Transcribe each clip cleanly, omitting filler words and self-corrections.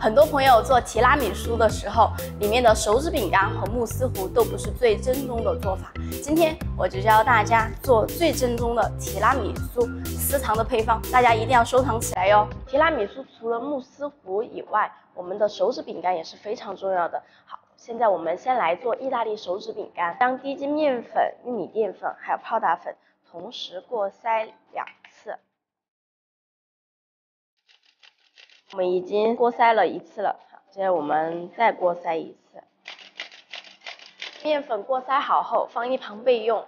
很多朋友做提拉米苏的时候，里面的手指饼干和慕斯糊都不是最正宗的做法。今天我就教大家做最正宗的提拉米苏私藏的配方，大家一定要收藏起来哟。提拉米苏除了慕斯糊以外，我们的手指饼干也是非常重要的。好，现在我们先来做意大利手指饼干，将低筋面粉、玉米淀粉还有泡打粉同时过筛2次。我们已经过筛了1次了，好，接着我们再过筛1次。面粉过筛好后，放一旁备用。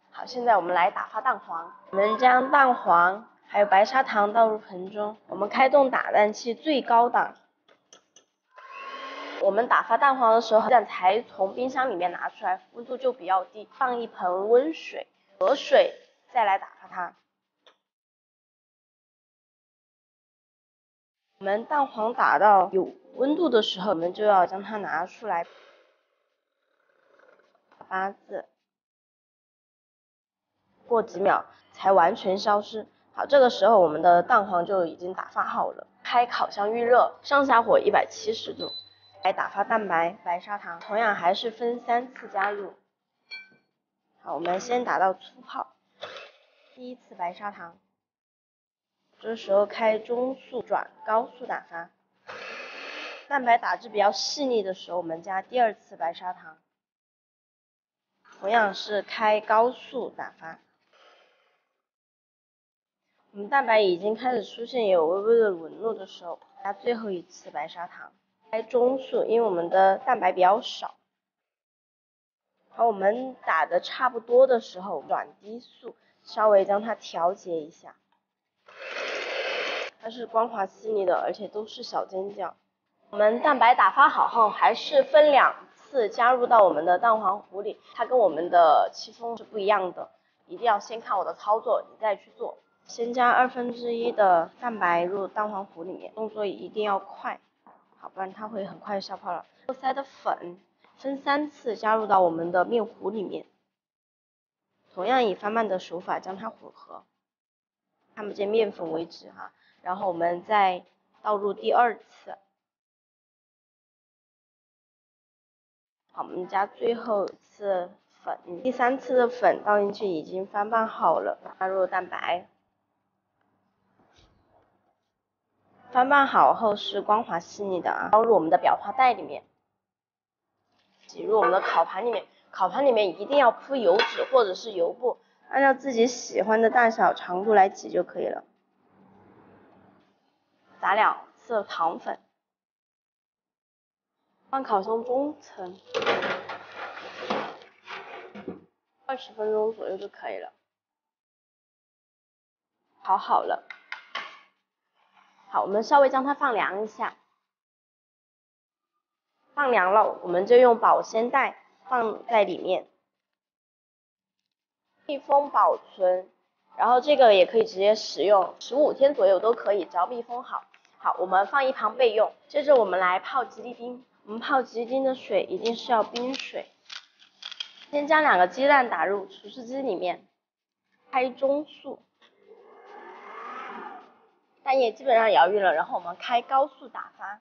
好，现在我们来打发蛋黄。我们将蛋黄还有白砂糖倒入盆中，我们开动打蛋器最高档。我们打发蛋黄的时候，才从冰箱里面拿出来，温度就比较低，放一盆温水，隔水再来打发它。我们蛋黄打到有温度的时候，我们就要将它拿出来8字，过几秒才完全消失。好，这个时候我们的蛋黄就已经打发好了。开烤箱预热，上下火170度，来打发蛋白、白砂糖，同样还是分3次加入。好，我们先打到粗泡，第1次白砂糖，这时候开中速转高速打发。蛋白打至比较细腻的时候，我们加第2次白砂糖，同样是开高速打发。我们蛋白已经开始出现有微微的纹路的时候，加最后1次白砂糖，开中速，因为我们的蛋白比较少。好，我们打的差不多的时候，转低速，稍微将它调节一下。它是光滑细腻的，而且都是小尖角。我们蛋白打发好后，还是分2次加入到我们的蛋黄糊里，它跟我们的戚风是不一样的，一定要先看我的操作，你再去做。先加1/2的蛋白入蛋黄糊里面，动作一定要快，好，不然它会很快消泡了。过筛的粉分3次加入到我们的面糊里面，同样以翻拌的手法将它混合，看不见面粉为止哈。然后我们再倒入第2次。好，我们加最后1次粉，第3次的粉倒进去已经翻拌好了，加入蛋白，翻拌好后是光滑细腻的啊，倒入我们的裱花袋里面，挤入我们的烤盘里面，烤盘里面一定要铺油纸或者是油布，按照自己喜欢的大小长度来挤就可以了。撒2次糖粉，放烤箱中层，20分钟左右就可以了。烤好了，好，我们稍微将它放凉一下。放凉了，我们就用保鲜袋放在里面，密封保存。然后这个也可以直接食用，15天左右都可以，只要密封好。好，我们放一旁备用。接着我们来泡吉利丁，我们泡吉利丁的水一定是要冰水。先将2个鸡蛋打入除湿机里面，开中速，蛋液基本上摇匀了，然后我们开高速打发。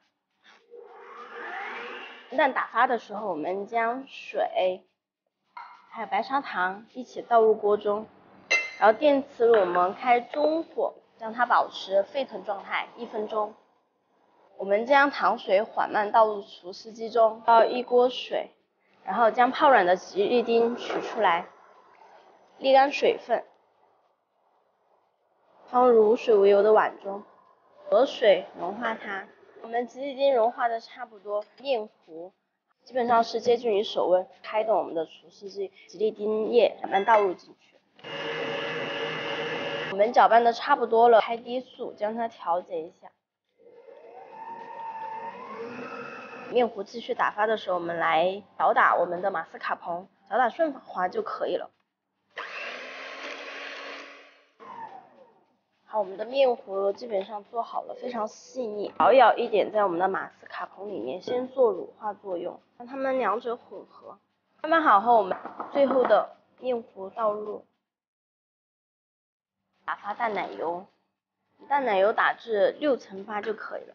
蛋打发的时候，我们将水还有白砂糖一起倒入锅中，然后电磁炉我们开中火，将它保持沸腾状态1分钟。我们将糖水缓慢倒入除湿机中，倒1锅水，然后将泡软的吉利丁取出来，沥干水分，放入水无油的碗中，隔水融化它。我们吉利丁融化的差不多，面糊基本上是接近于手温，开动我们的除湿机，吉利丁液慢慢倒入进去。我们搅拌的差不多了，开低速将它调节一下。面糊继续打发的时候，我们来搅打我们的马斯卡彭，搅打顺滑就可以了。好，我们的面糊基本上做好了，非常细腻。摇一摇一点在我们的马斯卡彭里面，先做乳化作用，让它们2者混合。翻拌好后，我们最后的面糊倒入，打发淡奶油，淡奶油打至6成8就可以了。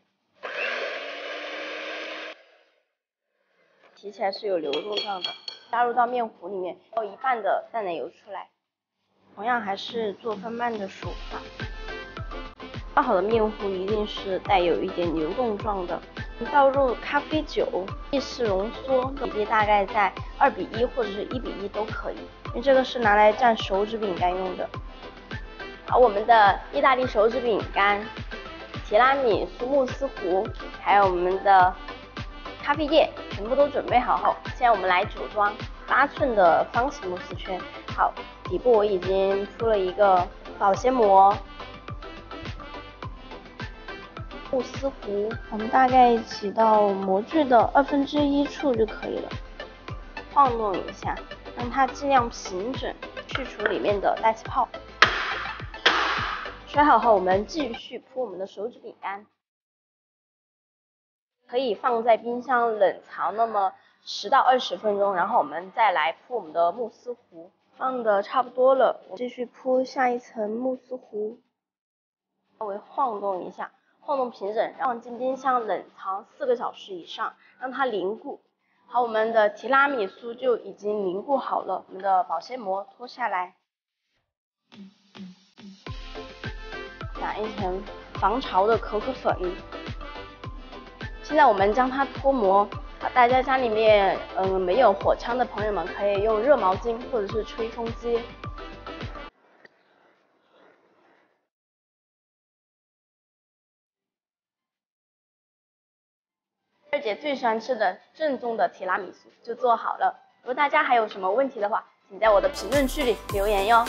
提起来是有流动状的，加入到面糊里面，倒一半的淡奶油出来。同样还是做分慢的手法。倒好的面糊一定是带有一点流动状的。倒入咖啡酒，意式浓缩比例大概在2:1或者是1:1都可以，因为这个是拿来蘸手指饼干用的。好，我们的意大利手指饼干、提拉米苏慕斯糊，还有我们的咖啡液全部都准备好后，现在我们来组装8寸的方形慕斯圈。好，底部我已经铺了一个保鲜膜。慕斯糊，我们大概挤到模具的1/2处就可以了，晃动一下，让它尽量平整，去除里面的带气泡。摔好后，我们继续铺我们的手指饼干，可以放在冰箱冷藏那么10到20分钟，然后我们再来铺我们的慕斯糊。放的差不多了，我继续铺下一层慕斯糊，稍微晃动一下。晃动平整，放进冰箱冷藏4个小时以上，让它凝固。好，我们的提拉米苏就已经凝固好了，我们的保鲜膜脱下来，撒一层防潮的可可粉。现在我们将它脱模。大家家里面没有火枪的朋友们，可以用热毛巾或者是吹风机。二姐最喜欢吃的正宗的提拉米苏就做好了。如果大家还有什么问题的话，请在我的评论区里留言哟。